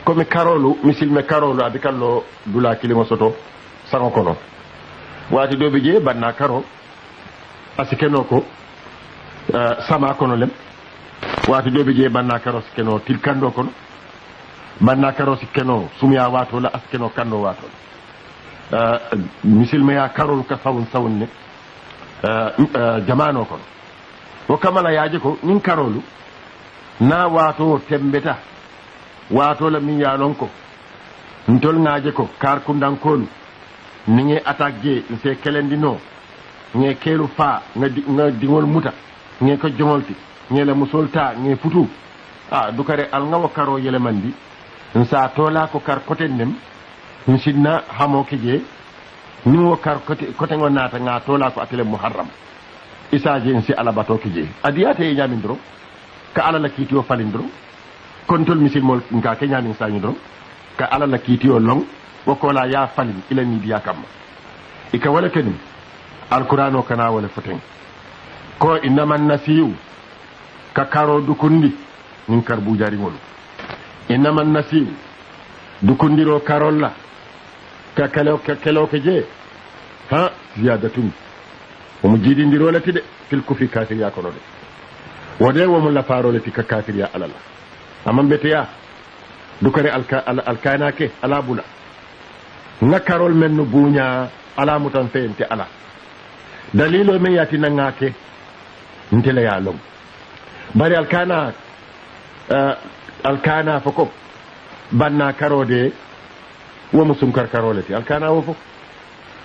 comme karolu misilme karolu abikallo dula kilimo soto sango kono wati dobe je banna karo asikeno ko sama kono lem wati dobe je banna karo sikeno tilkando kono banna karo sikeno sumya wato la askeno kando wato misilme ya karol ka sawun ne jamano kono o kamala yaje ko nin karolu na wato tembeta wato la min yalon ko ntol ngaje ko kar kundankolu ninge attaque je se kelendino nge kelu fa nga dingol muta nge ko jongolti nge la musolta nge futu dukare al ngawa karo yele mandi nsa tola ko kar koten nem nsinna hamo kije ni wo kar koten ngonata nga tola ko atele muharram isaje nsi ala bato kije adiyate e nyamindro ka ala la kitiyo falindro kontol misil mol nka ke nyamin sañidro ka ala la kitiyo long wakola ya falin ila ni diya kam ika wala kenim alqur'ano kana wala foten ko innaman nasiyu ka karo dukundi nin karbu jari ngol innaman nasiyu dukundiro karolla ka kelo ke je ha ziyadatun mu jidindiro lati de fil kufi kafir ya kono de wode wo mu la faro lati ka kafir ya alala amman beteya dukare alkana ke ala bula nga karol men no buña ala mutan fente ala dalilo men yati na ngake ntele ya lom bari alkana foko banna karode wo musum karolati alkana wo foko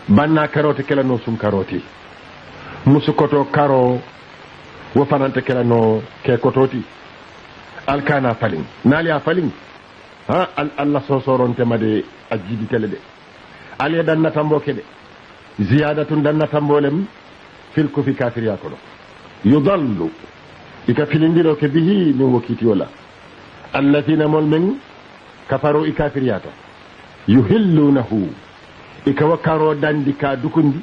banna karote kala no sum karoti musukoto karo wo fanante kala no ke kototi alkana falin nali a falin ha Allah sosoronte made ajidi tele de ali dan natambo kede ziyadatun dan natambolem fil kufi kafir yakono yudallu ika filindiro ke bihi ni wokiti wala alladhina mulmin kafaru ikafiriyata yuhillunahu ika wakaro dandika dukundi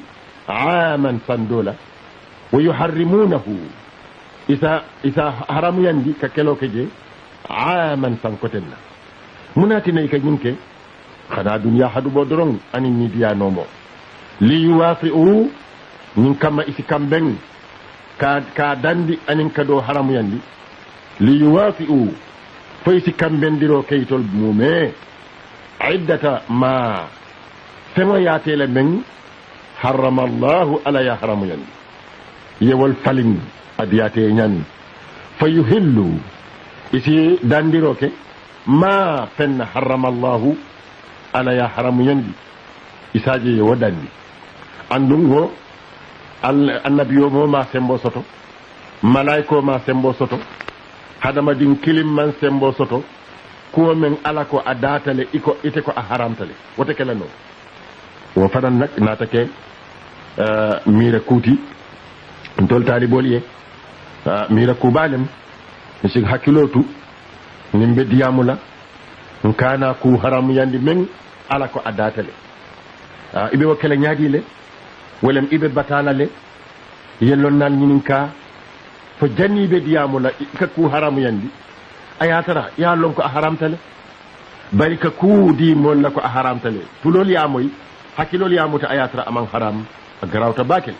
aman sandola wa yuharrimunahu isa haramu yandi ka kelo keje aman sankotenna munati nay ka nyinke khana dunya hadu bodorong ani ni dia nomo li yuwafi'u nin kama isi kamben ka dandi anin ka do haramu yandi li yuwafi'u fo isi kamben diro kaytol mume iddata ma fema yatele men harrama Allah ala ya haramu yandi yewol falin adiyate nyan fayuhillu isi dandiro ke ma fenna harrama Allah ala ya haramu yandi isaje yo dandi andum go annabiyo mo ma sembo soto malaiko ma sembo soto hadama din kilim man sembo soto ko men ala ko adatale iko ite ko a haramtale wote kala no wo fadan nak natake mira kuti ntol taliboliye mira kubalem misig hakilotu nimbe diyamula nkana ku haramu yandi men ala ko adatale ibe wakela nyaadi le wolem ibe batala le yellon nan nyininka fo janni be diyamula ka ku haramu yandi ayatara ya lon ko haramtale bari ka ku di mon la ko haramtale tulol ya moy hakilol ya muta ayatara aman haram garawta bakel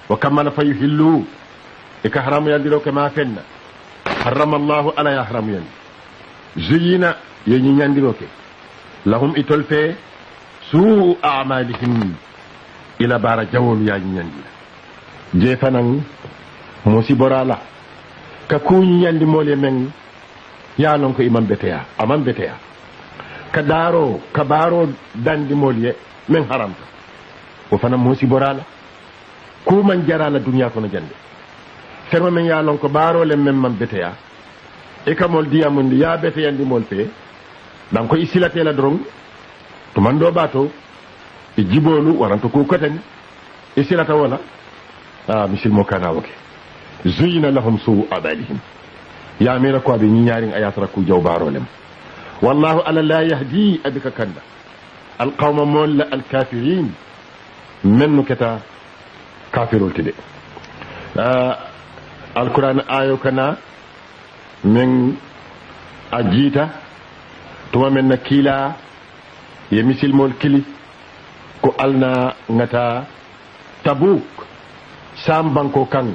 wa kamala fayuhillu ika haramu yandi ro kama fenna harrama Allah ala ya haramu yandi zuyina yenyi nyandi roke lahum itolfe su a'malihim ila bara jawol ya nyandi je fanan musiborala ka kuñi nyandi mole men ya lon ko imam beteya amam beteya ka daro ka baro dandi molye men haramta o fanan musiborala ku man jarala dunya ko no jande ferma men ya lon ko baro le men man beteya e kamol diamundi ya bete yandi mol fe dan ko isilate la drong to mando bato e jibolu waranto ko kotani isilata wala misil mo kana woke zuyina lahum su abalihim ya mira ko be nyaring ayatra ku jaw barolem wallahu ala la yahdi abika kanda alqawma mol alkafirin men keta kafirul tide alquran ayo kana min ajita to men nakila ye misil mol kili ko alna ngata tabuk sam banko kan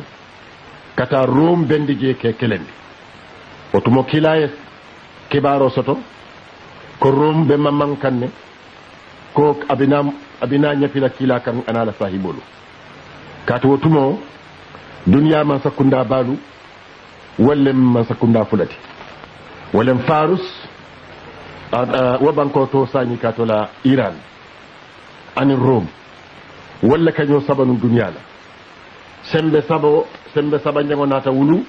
kata rom bendige ke kelendi otumo kilaye kibaro soto ko rom be mamman kanne ko abina nyafila kila kan anala sahibulu kata otumo dunya man sakunda balu wallem man sakunda fulati wallem farus wa banko to sani katola Iran anin Rome walla kanyo sabanu dunya la sembe sabo sembe sabanjango nata wulu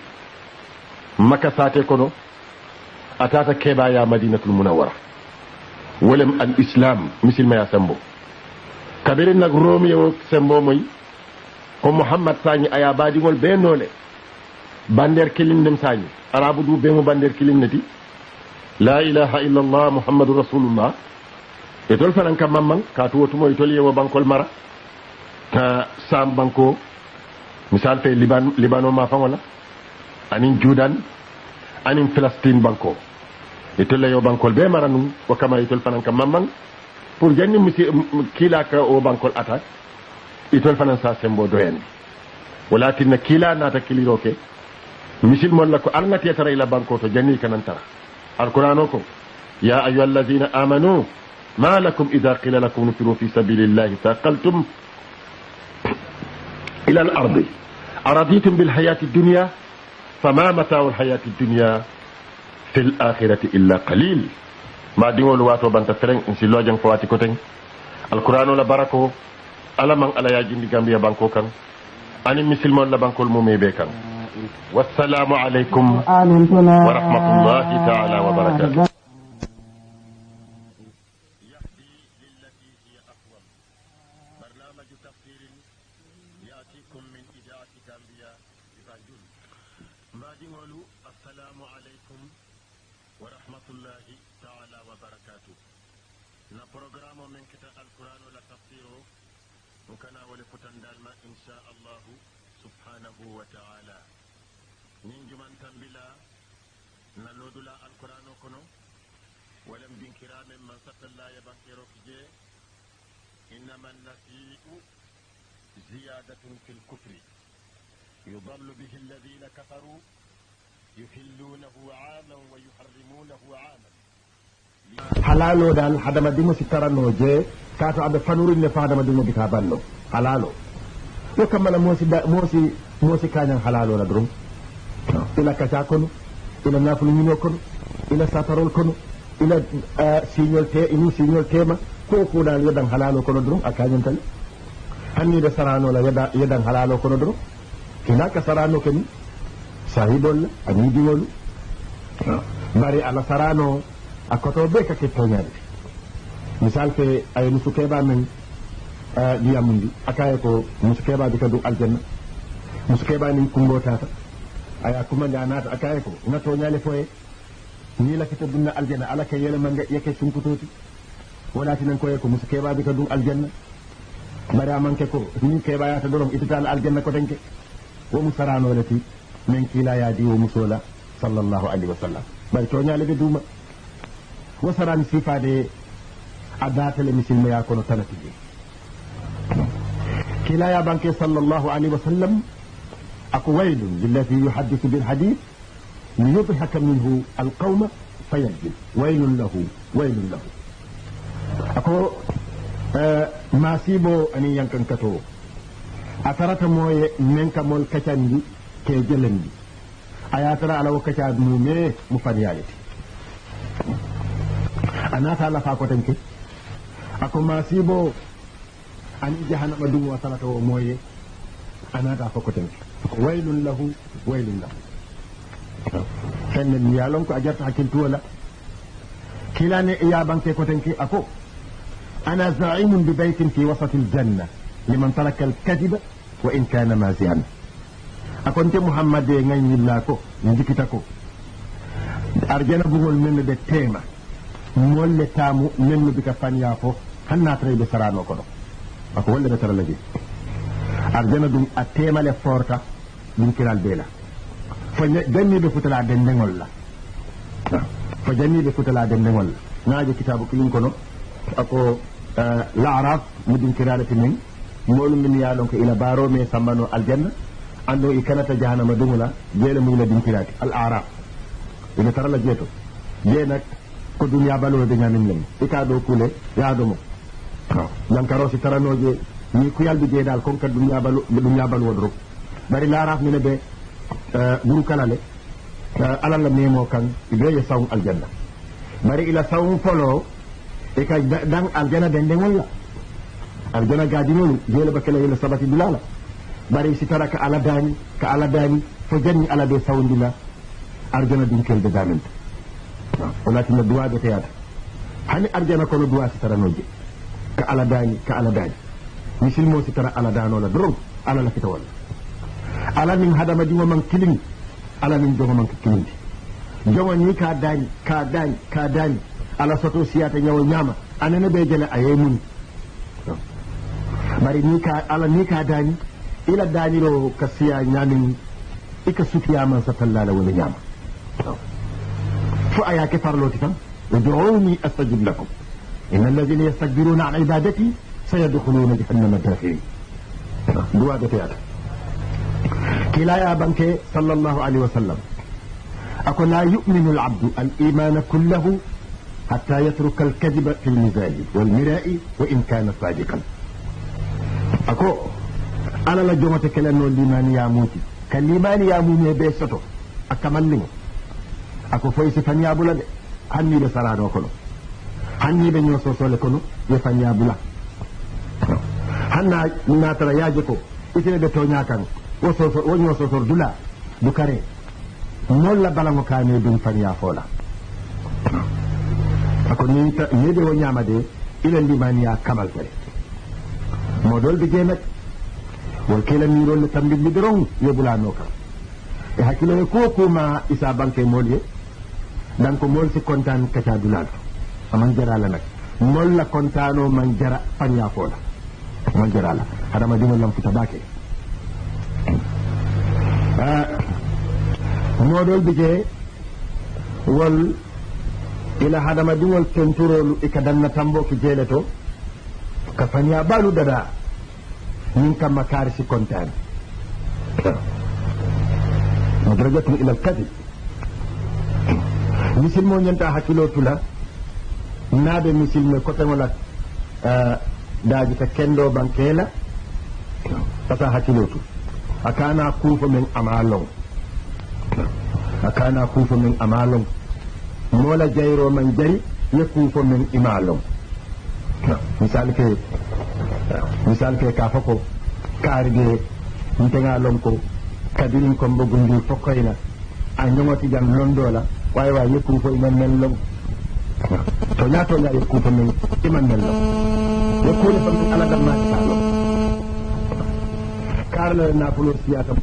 maka sate kono atata keba ya madinatul munawwara wolem al islam musilma ya sembo kabiri nag romi yo sembo moy ko muhammad sañi aya badigol be nole bander kilin dem sañi arabu du be mo bander kilin nati la ilaha illa allah muhammadur rasulullah e tol fanan kam mamman ka to wotumo e tol yewo bankol mara ta sam banko misal fe libano ma fangola anin judan anin palestine banko e tol yewo bankol be mara num o kama e tol fanan kam mamman pour janni kila ka o bankol attaque e tol fanan sa sembo doyen walakin kila nata kiliroke misil mon la ko alngati tara ila banko to janni kanan tara alqur'ano ko ya ayyuhallazina amanu ما لكم إذا قيل لكم انفروا في سبيل الله ثاقلتم إلى الأرض أرضيتم بالحياة الدنيا فما متاع الحياة الدنيا في الآخرة إلا قليل ما دينول واتو بانتا فرين انسي لوجن فواتي كوتين القرآن لا بركو ألا من ألا يجين دي غامبيا بانكو كان أني مسلمون لا بانكو المومي بيكان والسلام عليكم ورحمة الله تعالى وبركاته إنما النسيء زيادة في الكفر يضل به الذين كفروا يحلونه عاما ويحرمونه عاما halalo dal hadama dimo si tarano je kato abe fanurin ne fadama dimo bita ballo halalo yo kamala mosi kanyan halalo la drum ila kacha kono ila nafulu nyino kono ila satarol kono ila signol tema ko dal yedan halalo kono drum akanyen tan hanni da sarano la yedan halalo kono drum kina ka sarano ken sahibol ani diwol bari ala sarano akoto be ka ke tonyal misal ke ay musukeba men diamundi akaye ko musukeba bi ka du aljanna musukeba ni kumbo tata aya kuma ndanata akaye ko na tonyale foye ni la kita dunna aljanna ala ke yele manga yake sunkutoti wala tinan ko yeko musukeba bi ka du aljanna bari amanke ko ni keba ya ta dorom ittal aljanna ko denke wo musarano lati men kila ya diwo musola sallallahu alaihi wasallam bari tonyale be duma وسران صفة أداة المسلم يكون تنتجي كلا يا بنك صلى الله عليه وسلم أقويل للذي يحدث بالحديث ليضحك منه القوم فينجل ويل له ويل له أكو ما سيبو أني ينكن كتو أترت موي منك مول كتاندي كي جلندي أياترى على وكتاد مومي مفنيالتي anata la fa ko tanke ako masibo ani jahannama dum wa salata o moye anata fa ko tanke waylun lahu fenen yalon ko ajarta hakiltu wala kilane ya banke ko tanke ako ana za'imun bi baytin fi wasat aljanna liman taraka alkadhiba wa in kana mazian akonte muhammad e nganyilla ko njikita ko arjana bugol men be tema molle tamu menno bika fanya fo hanna tare be sarano ko do ako wolle be tarala ji arjana dum a temale forta dum kiral bela fo danni be futala den ngol la fo danni be futala den ngol naaje kitabu kilin kono ako la'raf mudin kiralati min molu min yalon ko ila baro me sammano aljanna ando i kanata jahannama dumula jele mu ila din kirati al araf ina tarala jeto je nak ko dunya balo de nyamin len ika do kule ya do mo dan karo si taranoje ni ku yalbi je dal kon ka dunya balo wodro bari la raf ne be buru kalale ala la memo kan ibe ya sawu aljanna bari ila sawu folo e ka dan aljanna den den wala aljanna gadinolu jele bakala ila sabati bilala bari sitara ka ala dani fo janni ala be sawndina arjana dum kelde damenta walakin duwa be tayata hani arjana kono duwa sitara noje ka ala dani misil mo sitara ala dano la drum ala la fita wala ala min hadama di man kilin ala min jogo man kilin jogo ni ka dani ala soto siyata nyawo nyama anene be jele ayemun bari ni ka dani ila dani ro kasiya nyamin ika sutiya man satallala wala nyama fu ayake farloti tan ud'uni astajib lakum innal ladhina yastakbiruna an ibadati sayadkhuluna jahannama dakhirin duwa da tayata kila ya banke sallallahu alaihi wasallam ako la yu'minu al-'abdu al-iman kullahu hatta yatruka al-kadhiba fi al-mizaj wal-mira'i wa in kana sadiqan ako ala la jomata kelano limani ya muti kalimani ya mumi be soto akamallingo ako foy si fanyabula de hanni be sarado kono hanni be nyoso sole kono ye fanyabula hanna natara yaje ko itene be tonya kan wo nyoso sor dula du kare non la balango kane dum fanya fola ako ni de wo nyamade ila limani ya kamal fere modol bi jemet wal kela ni rol tambi bi dorong yebula noka e hakilo ko kuma isa banke molye dan ko mol si kontaan kaca dulal aman jara la nak mol la kontaano man jara fanya fola man jara la hadama dina lam futa bake modol bije wal ila hadama diwal kenturolu ikadanna tambo ki jeleto ka fanya balu dada min kam makar si kontaan madrajatu ila al-kadhib misil mo ñanta hakkilo tula naabe misil me kote wala daaji ta kendo bankela tata hakkilo tu akana kufa min amalong mola jayro man jari ye kufa min imalong misal ke ka fako kaarige ntenga lonko kadirin ko mbogundi fokoyna a ñongoti jam londola waaye yëkku fa iman mel long to ñaato ñaa yëkku fa min iman mel long yëkku ne fa min ala dam naa ci kaar la naa fulo siyata